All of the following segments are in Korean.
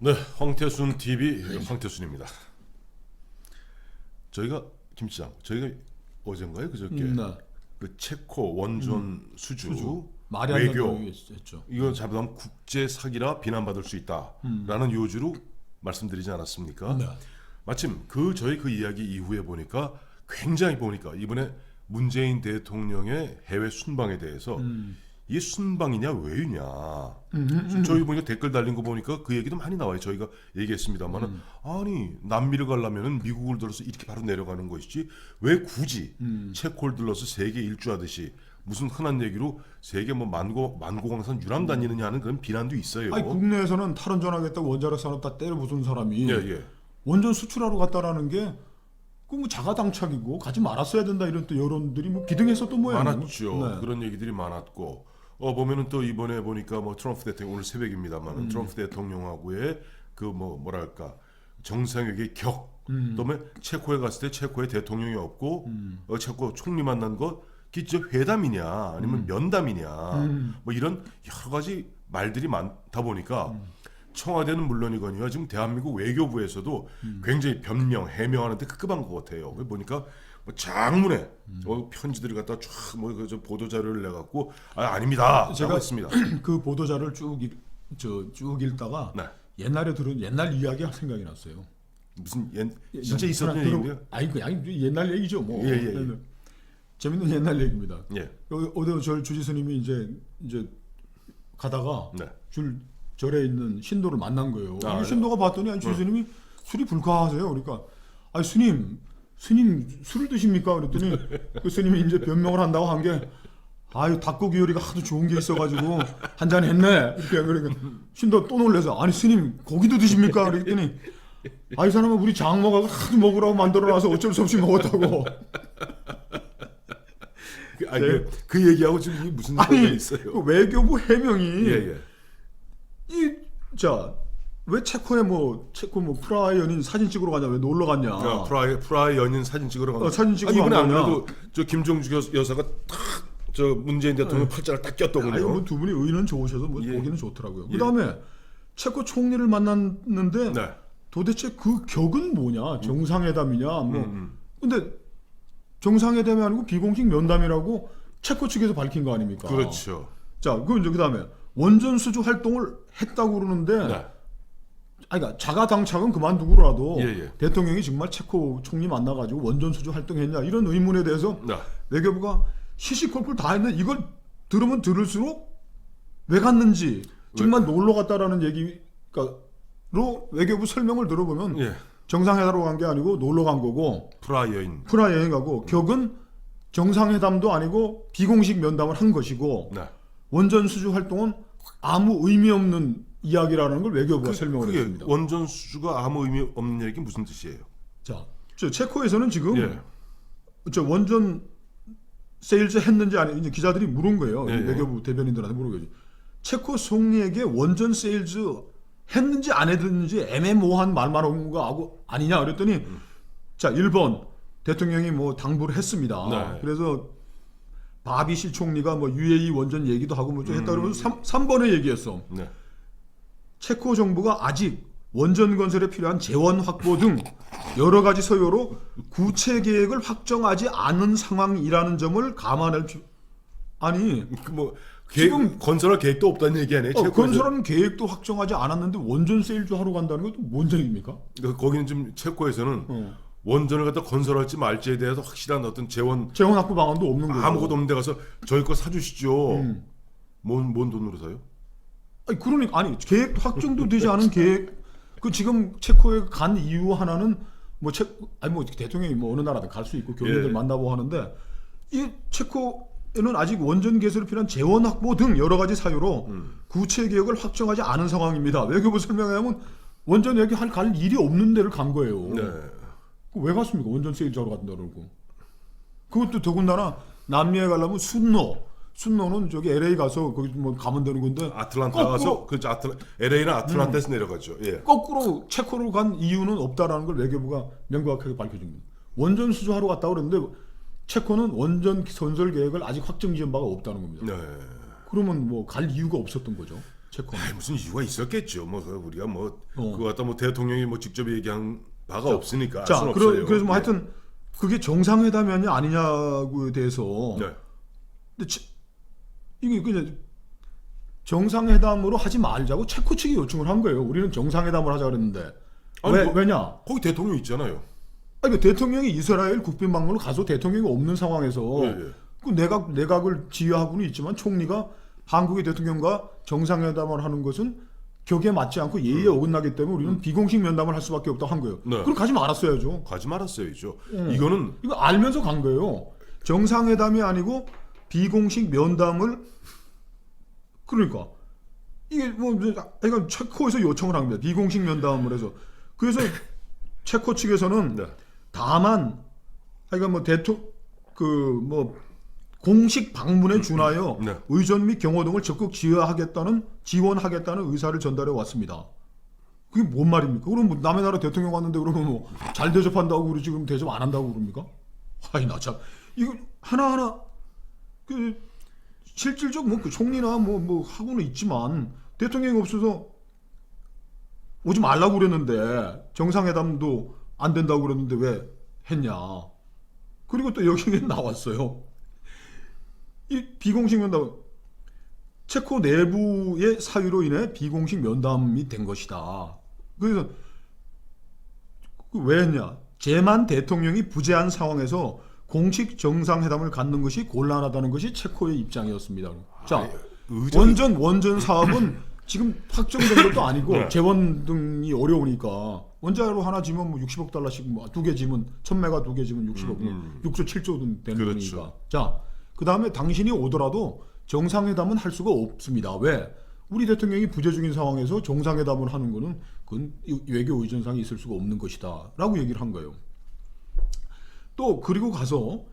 네, 황태순 TV 황태순입니다. 저희가 김치장 저희가 어젠가요 그저께 네. 그 체코 원전 수주 말이 안 외교 되는 했죠. 이거 잘못하면 국제 사기라 비난받을 수 있다라는 요지로 말씀드리지 않았습니까? 네. 마침 저희 그 이야기 이후에 보니까 굉장히 보니까 이번에 문재인 대통령의 해외 순방에 대해서 이게 순방이냐 외유냐 저희 보니까 댓글 달린 거 보니까 그 얘기도 많이 나와요. 저희가 얘기했습니다만은 아니 남미를 가려면은 미국을 들어서 이렇게 바로 내려가는 것이지 왜 굳이 체코를 들러서 세계 일주하듯이 무슨 흔한 얘기로 세계 뭐 만고강산 유람 다니느냐 하는 그런 비난도 있어요. 아니 국내에서는 탈원전하겠다고 원자력 산업 다 때려 부순 사람이 예. 원전 수출하러 갔다라는 게 그 뭐 자가당착이고 가지 말았어야 된다 이런 또 여론들이 뭐 기등해서 또 뭐야 많았죠. 네. 그런 얘기들이 많았고 보면은 또 이번에 보니까 뭐 트럼프 대통령 오늘 새벽입니다만 트럼프 대통령하고의 그 뭐랄까 정상회의 그다음에 체코에 갔을 때 체코에 대통령이 없고 체코 총리 만난 거 기저 회담이냐 아니면 면담이냐 뭐 이런 여러 가지 말들이 많다 보니까 청와대는 물론이거니와 지금 대한민국 외교부에서도 굉장히 변명 해명하는데 급급한 것 같아요. 보니까 뭐 장문에 편지들을 갖다 쫙뭐 보도 자료를 내 갖고 아닙니다. 제가 했습니다. 그 보도자를 쭉 읽다가 네. 옛날에 들은 옛날 이야기가 생각이 났어요. 무슨 진짜 있었던 얘기인데요? 아니 그냥 옛날 얘기죠. 뭐 예. 재밌는 옛날 얘기입니다. 예. 어디 주지 스님이 이제 가다가 네. 절에 있는 신도를 만난 거예요. 아, 신도가 봤더니 주지 스님이 술이 불가하세요. 그러니까 스님 술을 드십니까? 그랬더니 그 스님이 이제 변명을 한다고 한 게 닭고기 요리가 하도 좋은 게 있어가지고 한 잔 했네. 이렇게 그러니까 신도 또 놀래서 아니 스님 고기도 드십니까? 그랬더니 이 사람은 우리 장모가 하도 먹으라고 만들어놔서 어쩔 수 없이 먹었다고. 그 얘기하고 지금 이게 무슨 관계가 있어요? 그 외교부 해명이 예. 왜 체코 프라하 연인 사진 찍으러 가냐 왜 놀러 갔냐 프라하 연인 사진 찍으러 간 사진 찍으러 이번에 간 거냐. 아무래도 저 김종주 여사가 딱 문재인 대통령 팔자를 딱 꼈더군요. 뭐 두 분이 의는 좋으셔서 예. 보기는 좋더라고요. 그다음에 체코 총리를 만났는데 네. 도대체 그 격은 뭐냐 정상회담이냐 근데 정상회담이 아니고 비공식 면담이라고 체코 측에서 밝힌 거 아닙니까? 그렇죠. 그다음에 원전 수주 활동을 했다고 그러는데 네. 그러니까 자가당착은 그만두고라도 예. 대통령이 정말 체코 총리 만나가지고 원전 수주 활동했냐 이런 의문에 대해서 네. 외교부가 시시콜콜 다 했는데 이걸 들으면 들을수록 왜 갔는지 정말 놀러 갔다라는 얘기로 외교부 설명을 들어보면 예. 정상회담으로 간 게 아니고 놀러 간 거고 프라하 여인. 프라하 여행 가고 격은 정상회담도 아니고 비공식 면담을 한 것이고 네. 원전 수주 활동은 아무 의미 없는 이야기라는 걸 외교부가 설명을 그게 했습니다. 원전 수주가 아무 의미 없는 얘기 무슨 뜻이에요? 자, 체코에서는 지금 예. 원전 세일즈 했는지 아니 이제 기자들이 물은 거예요. 예. 외교부 대변인들한테 물어보죠. 체코 총리에게 원전 세일즈 했는지 안 했는지 애매모호한 말만 온 거 하고 아니냐 그랬더니 자 1번 대통령이 뭐 당부를 했습니다. 네. 그래서 바비시 총리가 뭐 UAE 원전 얘기도 하고 뭐 좀 했다 그러면서 3번에 얘기했어. 네. 체코 정부가 아직 원전 건설에 필요한 재원 확보 등 여러 가지 서요로 구체 계획을 확정하지 않은 상황이라는 점을 감안할 필요. 아니 지금 건설할 계획도 없다는 얘기 아니에요? 체코에서? 건설하는 계획도 확정하지 않았는데 원전 세일즈 하러 간다는 것도 뭔 얘기입니까? 거기는 지금 체코에서는 원전을 갖다 건설할지 말지에 대해서 확실한 어떤 재원 확보 방안도 없는 거예요. 아무것도 없는 데 가서 저희 거 사주시죠. 뭔 돈으로 사요? 아니 계획 확정도 되지 않은 계획 그 지금 체코에 간 이유 하나는 뭐 대통령이 뭐 어느 나라든 갈 수 있고 교민들 예. 만나고 하는데 이 체코에는 아직 원전 개설에 필요한 재원 확보 등 여러 가지 사유로 구체 계획을 확정하지 않은 상황입니다. 외교부 설명에 하면 원전 얘기 갈 일이 없는 데를 간 거예요. 네. 왜 갔습니까? 원전 세일즈 하러 갔다 그러고. 그것도 더군다나 남미에 가려면 순노는 저기 LA 가서 거기 뭐 가면 되는 건데 아틀란타 가서 LA는 아틀란타에서 내려갔죠. 예. 거꾸로 체코로 간 이유는 없다라는 걸 외교부가 명확하게 밝혀준 겁니다. 원전 수주하러 갔다 그랬는데 체코는 원전 건설 계획을 아직 확정 지은 바가 없다는 겁니다. 네. 그러면 뭐 갈 이유가 없었던 거죠. 체코. 아이, 무슨 이유가 있었겠죠. 뭐 우리가 뭐 어. 그거 갖다 뭐 대통령이 뭐 직접 얘기한 바가 없으니까 알 자, 수는 없어요. 그래서 뭐 네. 하여튼 그게 정상회담이 아니냐고에 대해서 네. 근데 이게 그냥 정상회담으로 하지 말자고 체코 측이 요청을 한 거예요. 우리는 정상회담을 하자 그랬는데 아니, 왜 뭐- 왜냐? 거기 대통령 있잖아요. 아니, 그 대통령이 이스라엘 국빈 방문을 가서 대통령이 없는 상황에서 예, 예. 그 내각을 지휘하고는 있지만 총리가 한국의 대통령과 정상회담을 하는 것은 격에 맞지 않고 예의에 어긋나기 때문에 우리는 비공식 면담을 할 수밖에 없다고 한 거예요. 네. 그럼 가지 말았어야죠. 가지 말았어야죠. 이거는 이거 알면서 간 거예요. 정상회담이 아니고 비공식 면담을 그러니까 이게 뭐 그러니까 체코에서 요청을 한 겁니다. 비공식 면담을 해서 그래서 체코 측에서는 네. 다만 그러니까 뭐 뭐 공식 방문에 준하여 네. 의전 및 경호 등을 적극 지원하겠다는 의사를 전달해 왔습니다. 그게 뭔 말입니까? 그럼 뭐 남의 나라 대통령 왔는데 그러면 뭐 잘 대접한다고 우리 지금 대접 안 한다고 그럽니까? 아이 나 참 이거 하나하나 그 실질적 뭐 그 총리나 뭐 하고는 있지만 대통령이 없어서 오지 말라고 그랬는데 정상회담도 안 된다고 그랬는데 왜 했냐? 그리고 또 여기에 나왔어요. 이 비공식 면담 체코 내부의 사유로 인해 비공식 면담이 된 것이다. 그래서 왜 했냐? 제만 대통령이 부재한 상황에서 공식 정상회담을 갖는 것이 곤란하다는 것이 체코의 입장이었습니다. 자, 원전 사업은 지금 확정된 것도 아니고 네. 재원 등이 어려우니까 원자로 하나 지면 뭐 60억 달러씩 뭐 두 개 지면 1000메가 두 개 지면 60억 6조 7조 등 되는 그렇죠. 거니까. 자, 그다음에 당신이 오더라도 정상회담은 할 수가 없습니다. 왜? 우리 대통령이 부재 중인 상황에서 정상회담을 하는 거는 그건 외교 의존상이 있을 수가 없는 것이다라고 얘기를 한 거예요. 또 그리고 가서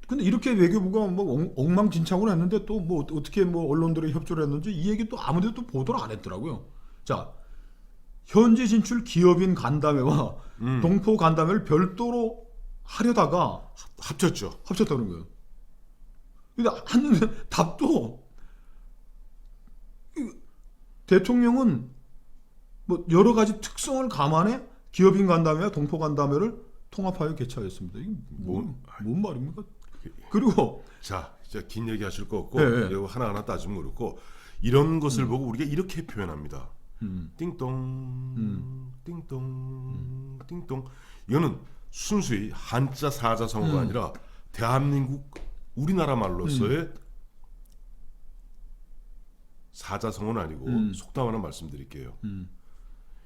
근데 이렇게 외교부가 뭐 엉망진창으로 했는데 또 뭐 어떻게 뭐 언론들의 협조를 했는지 이 얘기 또 아무데도 또 보도를 안 했더라고요. 자, 현지 진출 기업인 간담회와 동포 간담회를 별도로 하려다가 합쳤다는 거예요. 근데 한 답도 대통령은 뭐 여러 가지 특성을 감안해 기업인 간담회와 동포 간담회를 통합하여 개최하였습니다. 이게 뭔 말입니까? 그리고 자, 진짜 긴 얘기 하실 거 없고 네. 이거 하나하나 따지면 그렇고 이런 것을 보고 우리가 이렇게 표현합니다. 띵동 띵동 띵동 이거는 순수히 한자 사자성어가 아니라 대한민국 우리나라 말로서의 사자성어는 아니고 속담 하나 말씀드릴게요.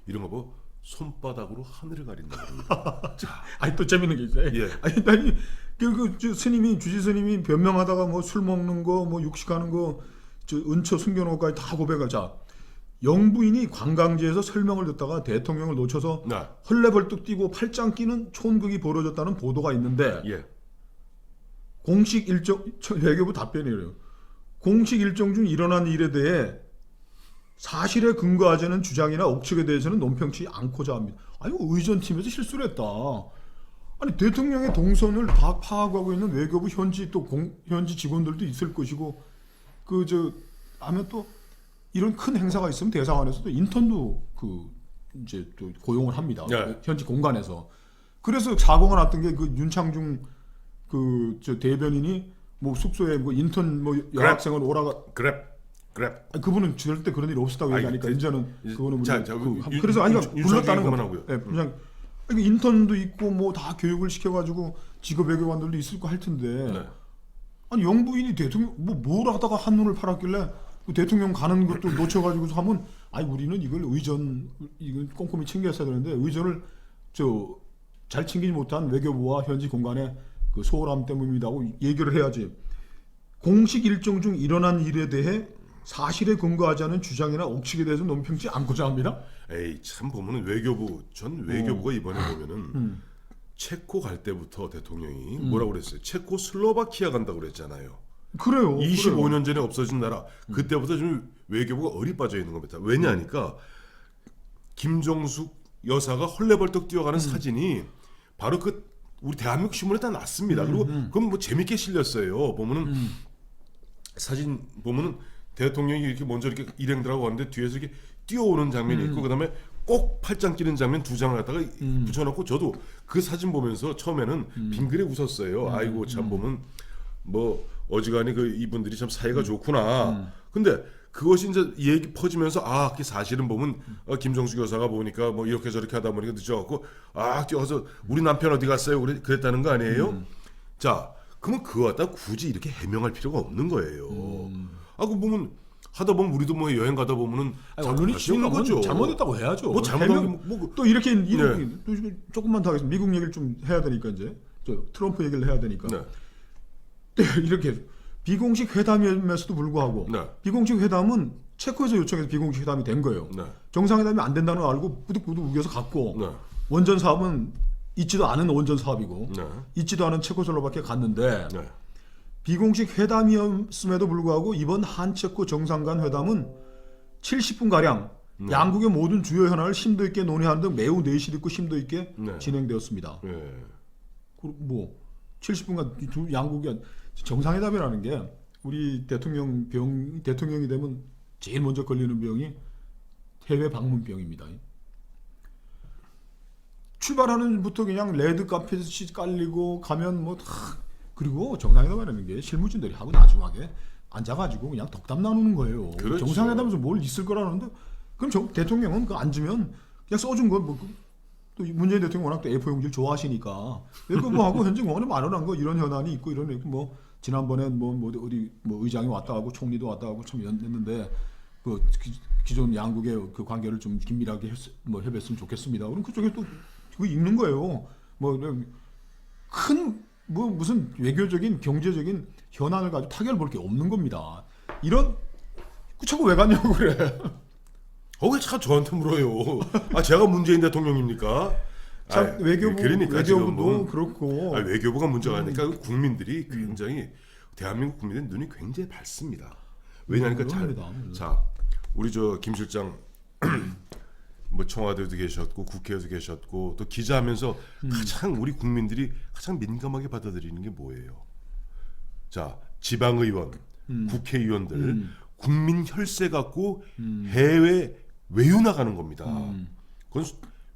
이런 거 보고 손바닥으로 하늘을 가린다 그럽니다. 자, 아니 또 재밌는 게 있어요. 예. 아니 스님이 주지 스님이 변명하다가 뭐 술 먹는 거 뭐 육식하는 거 저 은처 숨겨놓은 것까지 다 고백을. 자, 영부인이 관광지에서 설명을 듣다가 대통령을 놓쳐서 네. 헐레벌떡 뛰고 팔짱 끼는 촌극이 벌어졌다는 보도가 있는데 예. 공식 일정 외교부 답변이래요. 공식 일정 중 일어난 일에 대해 사실에 근거하지 않은 주장이나 억측에 대해서는 논평치 않고자 합니다. 아니 의전팀에서 실수를 했다. 아니 대통령의 동선을 다 파악하고 있는 외교부 현지 현지 직원들도 있을 것이고 하면 또 이런 큰 행사가 있으면 대사관에서도 인턴도 이제 또 고용을 합니다. 네. 현지 공간에서. 그래서 사고가 났던 게 윤창중 대변인이 뭐 숙소에 뭐 인턴 뭐 여학생을 오라가 그랩. 아니, 그분은 절대 그런 일이 없었다고 얘기하니까 이제는 그거는 자, 그래서 아니 불렀다는 거. 그만하고요. 네, 그냥 인턴도 있고 뭐 다 교육을 시켜가지고 직업 외교관들도 있을 거 할 텐데. 네. 아니 영부인이 대통령 뭘 하다가 한눈을 팔았길래 그 대통령 가는 것도 놓쳐가지고서 하면 아니 우리는 이걸 이걸 꼼꼼히 챙겼어야 되는데 의전을 잘 챙기지 못한 외교부와 현지 공간의 그 소홀함 때문이라고 얘기를 해야지. 공식 일정 중 일어난 일에 대해 사실에 근거하지 않은 주장이나 억측에 대해서 논평치 않고자 합니다. 에이 참 보면은 전 외교부가 이번에 보면은 체코 갈 때부터 대통령이 뭐라고 그랬어요? 체코 슬로바키아 간다고 그랬잖아요. 그래요. 25년 전에 없어진 나라. 그때부터 좀 외교부가 어리 빠져 있는 겁니다. 왜냐하니까 김정숙 여사가 헐레벌떡 뛰어가는 사진이 바로 우리 대한민국 신문에 다 났습니다. 그리고 그건 뭐 재밌게 실렸어요. 보면은 사진 보면은 대통령이 이렇게 먼저 이렇게 일행들하고 왔는데 뒤에서 이렇게 뛰어오는 장면이 있고 그다음에 꼭 팔짱 끼는 장면 두 장을 갖다가 붙여놓고 저도 그 사진 보면서 처음에는 빙그레 웃었어요. 아이고 참 보면 뭐 어지간히 그 이분들이 참 사이가 좋구나. 근데 그것이 이제 얘기 퍼지면서 아, 그 사실은 보면 김정수 여사가 보니까 뭐 이렇게 저렇게 하다 보니까 늦어갖고 아 뛰어서 우리 남편 어디 갔어요? 그랬다는 거 아니에요? 자, 그러면 그거 갖다 굳이 이렇게 해명할 필요가 없는 거예요. 아, 그 보면 하다 보면 우리도 뭐 여행 가다 보면은 아니, 언론이 잘못한 거죠. 잘못했다고 해야죠. 뭐 잘못한 해명- 게 뭐 또 이렇게 또 조금만 더 하겠습니다. 미국 얘기를 좀 해야 되니까 이제 저 트럼프 얘기를 해야 되니까 네. 이렇게 비공식 회담임에서도 불구하고 네. 비공식 회담은 체코에서 요청해서 비공식 회담이 된 거예요. 네. 정상회담이 안 된다는 걸 알고 부득부득 우겨서 갔고 네. 원전 사업은 있지도 않은 원전 사업이고 네. 있지도 않은 체코슬로바키아 갔는데 네. 비공식 회담이었음에도 불구하고 이번 한체코 정상 간 회담은 70분 가량 양국의 모든 주요 현안을 심도 있게 논의하는 등 매우 내실 있고 심도 있게 네. 진행되었습니다. 예. 뭐 70분간 두 양국이 정상회담이라는 게 우리 대통령이 되면 제일 먼저 걸리는 병이 해외 방문병입니다. 출발하는부터 그냥 레드 카펫이 깔리고 가면 뭐 다 그리고 정상회담이라는 게 실무진들이 하고 나중하게 앉아가지고 그냥 덕담 나누는 거예요. 그렇죠. 정상회담에서 뭘 있을 거라는데 그럼 대통령은 그 앉으면 그냥 써준 거 뭐 또 문재인 대통령 워낙 또 A4 용지를 좋아하시니까 이거 뭐 하고 현재 공원에 마련한 거 이런 현안이 있고 이런 뭐 지난번에 뭐 어디 뭐 의장이 왔다 가고 총리도 왔다 가고 참 했는데 그 기존 양국의 그 관계를 좀 긴밀하게 뭐 해봤으면 좋겠습니다. 그럼 그쪽에 또 그거 읽는 거예요. 뭐 큰 뭐 무슨 외교적인 경제적인 현안을 가지고 타결을 볼 게 없는 겁니다. 이런 자꾸 왜 갔냐고 그래. 왜 참 저한테 물어요? 아, 제가 문재인 대통령입니까? 참 아, 외교부도 그러니까 지금 뭐, 그렇고 외교부가 문제가 아니니까 국민들이 굉장히 대한민국 국민의 눈이 굉장히 밝습니다. 왜냐하니까 자 우리 저 김 실장 뭐 청와대도 계셨고 국회에도 계셨고 또 기자하면서 가장 우리 국민들이 가장 민감하게 받아들이는 게 뭐예요? 자 지방의원, 국회의원들 국민 혈세 갖고 해외 외유 나가는 겁니다. 그건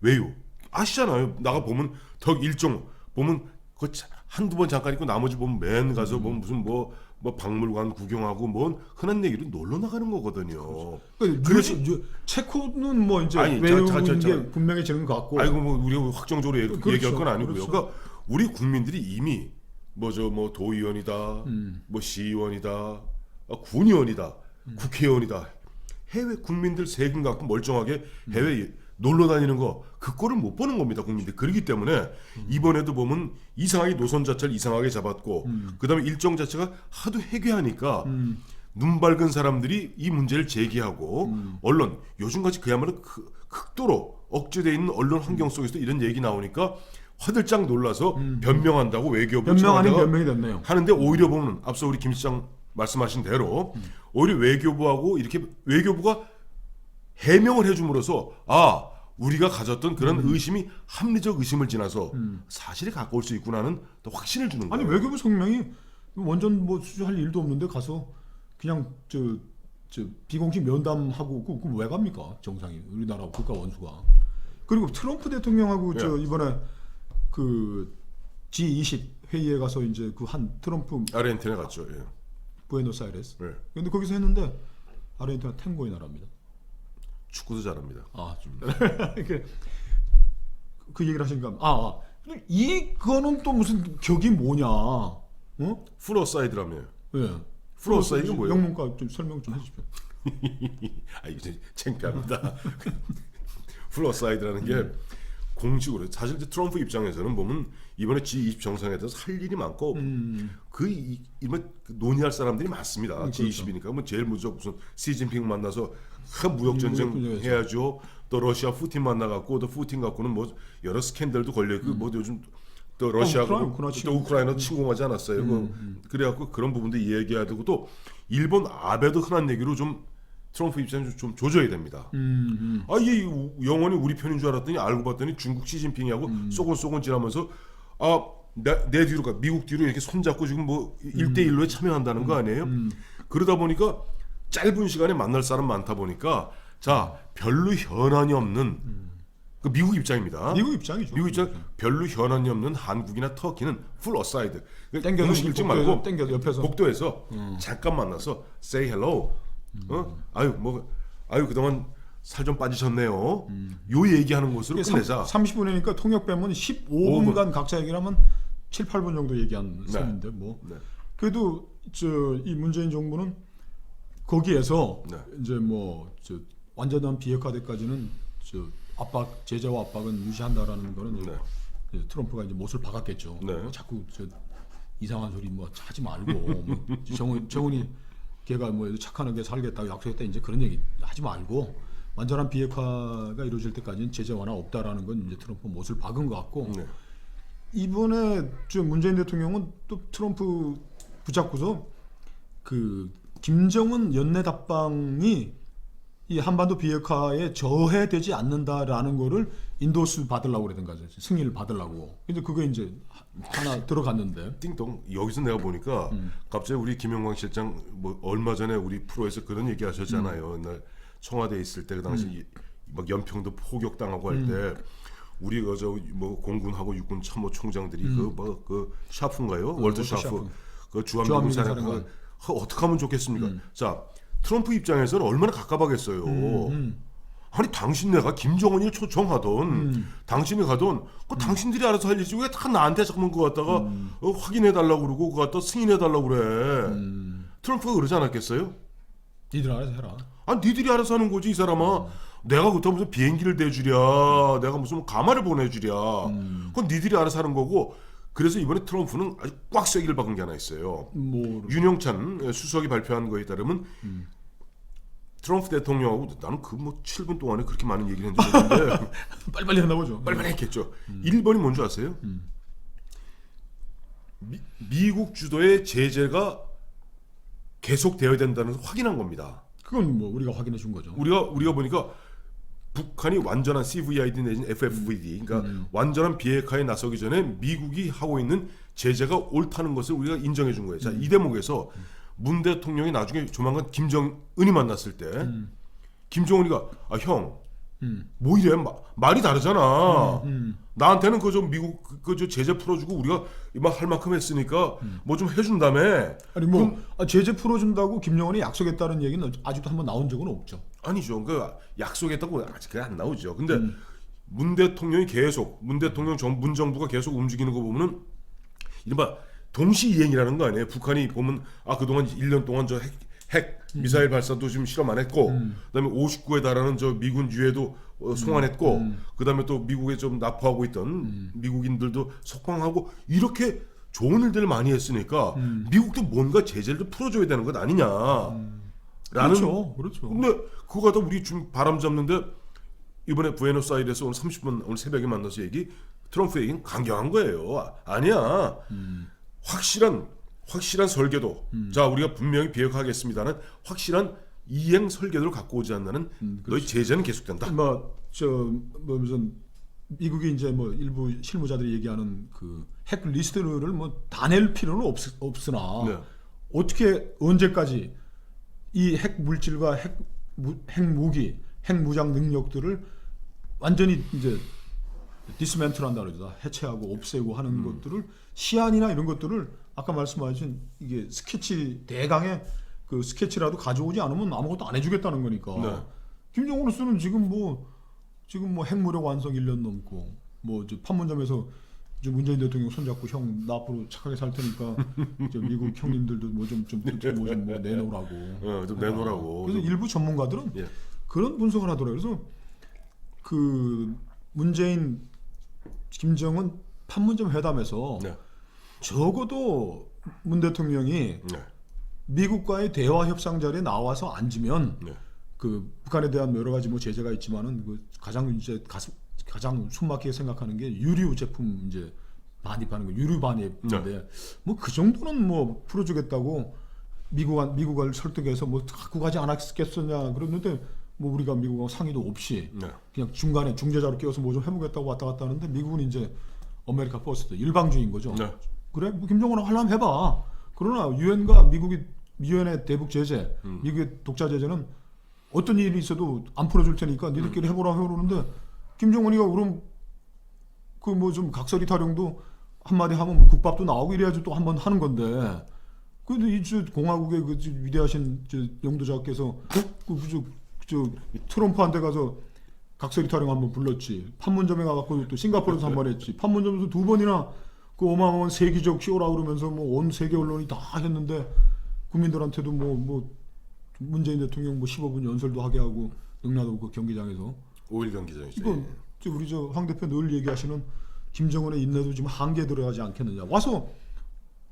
외유 아시잖아요. 나가 보면 덕 일종 보면 그 한두 번 잠깐 있고 나머지 보면 맨 가서 보면 무슨 뭐 박물관 구경하고 뭔 흔한 얘기로 놀러 나가는 거거든요. 그래서 체코는 뭐 이제 아니, 외국인 게 분명해지는 것 같고. 아이고 뭐 우리가 확정적으로 그렇죠. 얘기할 건 아니고요. 그렇죠. 그러니까 우리 국민들이 이미 뭐 도의원이다, 뭐 시의원이다, 군의원이다, 국회의원이다. 해외 국민들 세금 갖고 멀쩡하게 해외 놀러 다니는 거 그 꼴을 못 보는 겁니다, 국민들. 그렇기 때문에 이번에도 보면 이상하게 노선 자체를 이상하게 잡았고 그다음에 일정 자체가 하도 해괴하니까 눈 밝은 사람들이 이 문제를 제기하고 언론 요즘같이 그야말로 극도로 억제돼 있는 언론 환경 속에서 이런 얘기 나오니까 화들짝 놀라서 변명한다고 외교부 변명 아닌 변명이 됐네요. 하는데 오히려 보면 앞서 우리 김 시장 말씀하신 대로 오히려 외교부하고 이렇게 외교부가 해명을 해줌으로써 아 우리가 가졌던 그런 의심이 합리적 의심을 지나서 사실에 가까울 수 있구나는 또 확신을 주는 거예요. 아니 외교부 성명이 원전 뭐 수주할 일도 없는데 가서 그냥 저 비공식 면담하고 그 왜 갑니까 정상이 우리나라 국가 원수가. 그리고 트럼프 대통령하고 저 이번에 그 G20 회의에 가서 이제 그 한 트럼프 아르헨티나 갔죠. 예. 부에노스아이레스. 네. 근데 거기서 했는데 아르헨티나 탱고의 나라입니다. 축구도 잘합니다. 아, 좀. 그 얘기를 하시니까 이거는 또 무슨 격이 뭐냐? 어? 풀어사이드라며. 예. 풀어사이드가 뭐예요? 영문과 좀 설명 좀 해주십시오. 아 이제 창피합니다. 풀어사이드라는 게 공식으로 사실 이제 트럼프 입장에서는 보면 이번에 G20 정상회담에서 할 일이 많고 이번 논의할 사람들이 많습니다. G20이니까 뭐 제일 먼저 무슨 시진핑 만나서 큰 무역 전쟁 해야죠. 또 러시아 푸틴 만나갖고 또 푸틴 갖고는 뭐 여러 스캔들도 걸려있고 뭐 요즘 또 러시아가 또 우크라이나도 침공하지 않았어요. 그래갖고 그런 부분도 얘기해야 되고 또 일본 아베도 흔한 얘기로 좀 트럼프 입장에서 좀 조져야 됩니다. 아, 이게 영원히 우리 편인 줄 알았더니 알고 봤더니 중국 시진핑하고 쏘곤쏘곤 지나면서 내 뒤로 미국 뒤로 이렇게 손잡고 지금 뭐 1대1로에 참여한다는 거 아니에요? 그러다 보니까 짧은 시간에 만날 사람 많다 보니까 자 별로 현안이 없는 그 미국 입장입니다. 미국 입장이죠. 미국 입장 별로 현안이 없는 한국이나 터키는 풀 어사이드. 땡겨서 공식 일찍 말고 땡겨 옆에서 복도에서 잠깐 만나서 say hello. 아유 그동안 살 좀 빠지셨네요. 요 얘기하는 것으로 끝내자. 30분이니까 통역 빼면 15분간 각자 얘기를 하면 7, 8분 정도 얘기한 셈인데 뭐. 네. 그래도 이 문재인 정부는 거기에서 네. 이제 완전한 비핵화되까지는 압박 제재와 압박은 유지한다라는 거는 네. 이제 트럼프가 이제 못을 박았겠죠. 네. 자꾸 이상한 소리 하지 말고 정은이 걔가 착하게 살겠다고 약속했다 이제 그런 얘기 하지 말고 완전한 비핵화가 이루어질 때까지는 제재 완화 없다라는 건 이제 트럼프 못을 박은 것 같고 네. 이번에 문재인 대통령은 또 트럼프 붙잡고서 김정은 연내답방이 이 한반도 비핵화에 저해되지 않는다라는 거를 인도스 받으려고 그러던가 승인을 받으려고. 근데 그게 이제 하나 들어갔는데. 띵동 여기서 내가 보니까 갑자기 우리 김영광 실장 얼마 전에 우리 프로에서 그런 얘기 하셨잖아요. 옛날 청와대에 있을 때 그 당시 막 연평도 포격 당하고 할 때 우리 공군하고 육군 참모 총장들이 그 샤프인가요? 월드 샤프. 그 주한미군 사령관 어떻게 하면 좋겠습니까? 자 트럼프 입장에서는 얼마나 갑갑하겠어요. 아니 당신 내가 김정은이 초청하던 당신이 가던 당신들이 알아서 할 일이지 왜 다 나한테 자꾸만 그거 갖다가 확인해달라고 그러고 그거 갖다 승인해달라고 그래. 트럼프가 그러지 않았겠어요? 니들 알아서 해라. 아니 니들이 알아서 하는 거지 이 사람아. 내가 그렇다고 무슨 비행기를 대주랴 내가 무슨 가마를 보내주랴 그건 니들이 알아서 하는 거고. 그래서 이번에 트럼프는 아주 꽉 세기를 박은 게 하나 있어요. 윤영찬 수석이 발표한 거에 따르면 트럼프 대통령하고 나는 7분 동안에 그렇게 많은 얘기를 했는데 빨리빨리 했나 보죠. 빨리빨리 했겠죠. 1번이 뭔지 아세요? 미국 주도의 제재가 계속되어야 된다는 걸 확인한 겁니다. 그건 우리가 확인해 준 거죠. 우리가 보니까 북한이 완전한 CVID 내지는 FFVD, 그러니까 완전한 비핵화에 나서기 전에 미국이 하고 있는 제재가 옳다는 것을 우리가 인정해 준 거예요. 자, 이 대목에서 문 대통령이 나중에 조만간 김정은이 만났을 때 김정은이가 형, 뭐 이래 말이 다르잖아. 나한테는 그저 미국 그저 제재 풀어주고 우리가 막 할 만큼 했으니까 뭐 좀 해준다며. 아니 제재 풀어준다고 김정은이 약속했다는 얘기는 아직도 한번 나온 적은 없죠. 아니죠. 그 약속했다고 아직 그게 안 나오죠. 근데 문 대통령이 계속 문 정부가 계속 움직이는 거 보면은 이른바 동시 이행이라는 거 아니에요. 북한이 보면 그동안 1년 동안 저 핵 미사일 발사도 지금 실험 안 했고, 그다음에 59에 달하는 저 미군 유해도 송환했고, 그다음에 또 미국에 좀 납포하고 있던 미국인들도 석방하고 이렇게 좋은 일들을 많이 했으니까 미국도 뭔가 제재를 좀 풀어줘야 되는 것 아니냐. 라는. 그렇죠. 근데 그거 갖다 우리 지금 바람 잡는데 이번에 부에노스아이레스 오늘 30분 오늘 새벽에 만나서 트럼프 얘기는 강경한 거예요. 아니야. 확실한 설계도. 자, 우리가 분명히 비핵화하겠습니다는 확실한 이행 설계도를 갖고 오지 않는 너희 제재는 계속된다. 무슨 미국이 이제 일부 실무자들이 얘기하는 그 핵 리스트를 다 낼 필요는 없으나 네. 어떻게 언제까지 이 핵 물질과 핵 무기, 핵 무장 능력들을 완전히 이제 디스멘틀한다 그러죠. 해체하고 없애고 하는 것들을 시안이나 이런 것들을 아까 말씀하신 이게 스케치 대강의 그 스케치라도 가져오지 않으면 아무것도 안 해주겠다는 거니까. 네. 김정은으로서는 지금 핵무력 완성 1년 넘고 판문점에서 문재인 대통령 손잡고 형 나 앞으로 착하게 살 테니까 미국 형님들도 좀 내놓으라고. 좀 내놓으라고. 그래서 일부 전문가들은 예. 그런 분석을 하더라고요. 그래서 그 문재인 김정은 판문점 회담에서 네. 적어도 문 대통령이 네. 미국과의 대화 협상 자리에 나와서 앉으면 네. 그 북한에 대한 여러 가지 제재가 있지만은 가장 숨막히게 생각하는 게 유류 제품 이제 반입하는 거 유류 반입인데 네. 그 정도는 풀어주겠다고 미국을 설득해서 갖고 가지 않았겠느냐 그랬는데 우리가 미국하고 상의도 없이 네. 그냥 중간에 중재자로 끼워서 좀 해보겠다고 왔다 갔다 하는데 미국은 이제 아메리카 퍼스트 일방주의인 거죠. 네. 그래 김정은하고 하려면 해봐. 그러나 유엔과 미국이 미연의 대북 제재, 미국의 독자 제재는 어떤 일이 있어도 안 풀어줄 테니까 니들끼리 해보라 그러는데 김정은이가 그럼 그 뭐 좀 각설이 타령도 한마디 하면 뭐 국밥도 나오고 이래야지 또 한번 하는 건데. 그래도 이저 공화국의 그 위대하신 저 영도자께서 저 트럼프한테 가서 각설이 타령 한번 불렀지. 판문점에 가갖고 또 싱가포르에서 한 번 했지. 판문점에서 2번이나 그 어마어마한 세계적 쇼라 그러면서 뭐 온 세계 언론이 다 했는데 국민들한테도 뭐 문재인 대통령 뭐 15분 연설도 하게 하고 능라도 그 경기장에서 5일 경기장이죠. 이거 예. 저 우리 저 황 대표 늘 얘기하시는 김정은의 인내도 지금 한계에 들어가지 않겠느냐. 와서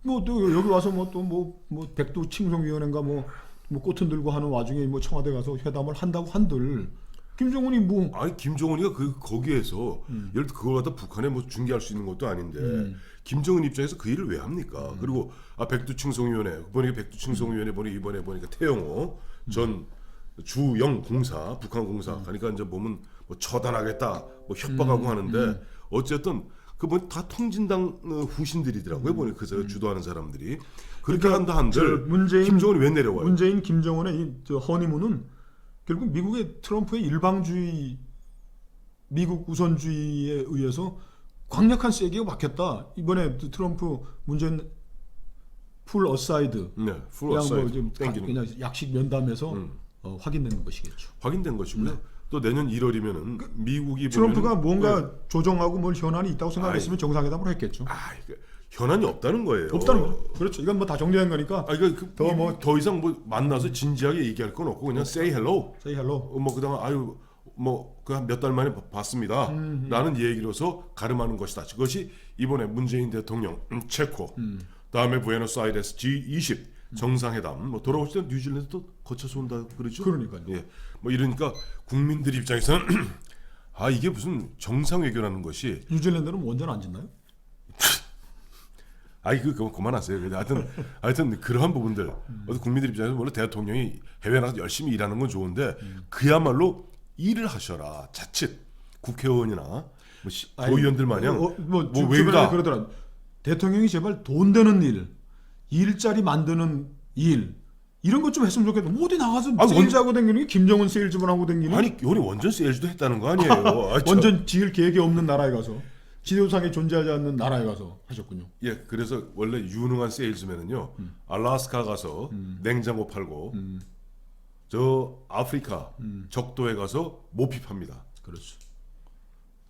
뭐 또 여기 와서 뭐 또 뭐 백두 칭송위원회인가 뭐 꽃은 들고 하는 와중에 뭐 청와대 가서 회담을 한다고 한들 김정은이 뭐 아니 김정은이가 거기에서 예를 들어 그걸 갖다 북한에 뭐 중계할 수 있는 것도 아닌데 김정은 입장에서 그 일을 왜 합니까? 그리고 백두칭송위원회 보니까 백두칭송위원회 보니 이번에 보니까 태영호 전 주영 공사 북한 공사 그러니까 이제 보면 뭐 처단하겠다 뭐 협박하고 하는데 어쨌든 그분 다 통진당 후신들이더라고요. 보니 그저 주도하는 사람들이 그렇게 한다 한들 김정은이 왜 내려와요? 문재인 김정은의 이 저 허니문은 결국 미국의 트럼프의 일방주의 미국 우선주의에 의해서 강력한 세게가 박혔다. 이번에 트럼프 문재인 풀 어사이드 네, 풀 그냥 어사이드 뭐 좀 땡기는 그냥 약식 면담에서 확인된 것이겠죠. 확인된 것이고요. 네. 또 내년 1월이면은 미국이 트럼프가 보면은, 뭔가 조정하고 뭘 현안이 있다고 생각했으면 정상회담을 했겠죠. 현안이 없다는 거예요. 없다는 거. 그렇죠. 이건 뭐 다 정리한 거니까. 더 이상 뭐 만나서 진지하게 얘기할 건 없고 그냥 say hello. Say hello. 뭐 그다음 아유 뭐 그 한 몇 달 만에 봤습니다. 라는 얘기로서 가름하는 것이다. 그것이 이번에 문재인 대통령 체코 다음에 부에노스아이레스 G20 정상회담 뭐 돌아오실 때 뉴질랜드도 거쳐서 온다 그러죠. 그러니까요. 예. 뭐 이러니까 국민들 입장에서는 아 이게 무슨 정상 외교라는 것이 뉴질랜드는 원전 안 짓나요? 아이 그거 그만하세요. 하여튼 그러한 부분들 국민들 입장에서 물론 대통령이 해외 나가서 열심히 일하는 건 좋은데 그야말로 일을 하셔라. 자칫 국회의원이나 뭐 도의원들 마냥 뭐 외교다 그러더라. 대통령이 제발 돈 되는 일, 일자리 만드는 일 이런 것 좀 했으면 좋겠다. 뭐 어디 나가서 세일즈하고 댕기는 게 김정은 세일즈만 하고 댕기는 아니 요리 원전 세일즈도 했다는 거 아니에요. 원전 지을 계획이 없는 나라에 가서 지도상에 존재하지 않는 나라에 가서 하셨군요. 예, 그래서 원래 유능한 세일즈맨은요, 알라스카 가서 냉장고 팔고, 저 아프리카 적도에 가서 모피 팝니다. 그렇죠.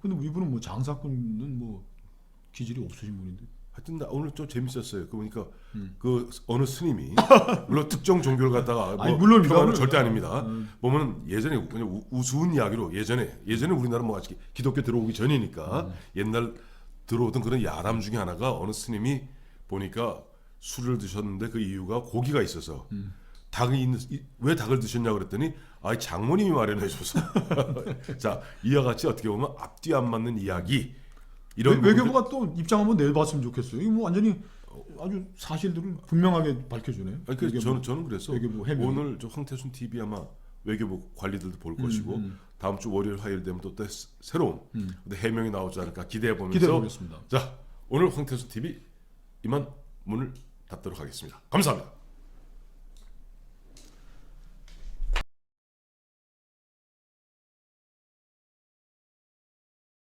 근데 뭐 이분은 뭐 장사꾼은 뭐 기질이 없으신 분인데. 하여튼 나 오늘 좀 재밌었어요. 그 보니까 그 어느 스님이 물론 특정 종교를 갖다가 뭐 물론 평화는 절대 아닙니다. 보면은 예전에 그냥 우스운 이야기로 예전에 우리나라 뭐 아직 기독교 들어오기 전이니까 옛날 들어오던 그런 야람 중에 하나가 어느 스님이 보니까 술을 드셨는데 그 이유가 고기가 있어서 왜 닭을 드셨냐 그랬더니 아 장모님이 마련해 줘서 자 이와 같이 어떻게 보면 앞뒤 안 맞는 이야기 이런 외교부가 또 입장 한번 내봤으면 좋겠어요. 이거 뭐 완전히 아주 사실들을 분명하게 밝혀주네요. 아니, 저는 그래서 오늘 저 황태순 TV 아마 외교부 관리들도 볼 것이고 다음 주 월요일 화요일 되면 또 새로운 해명이 나오지 않을까 기대해 보면서 보겠습니다. 자 오늘 황태순 TV 이만 문을 닫도록 하겠습니다. 감사합니다.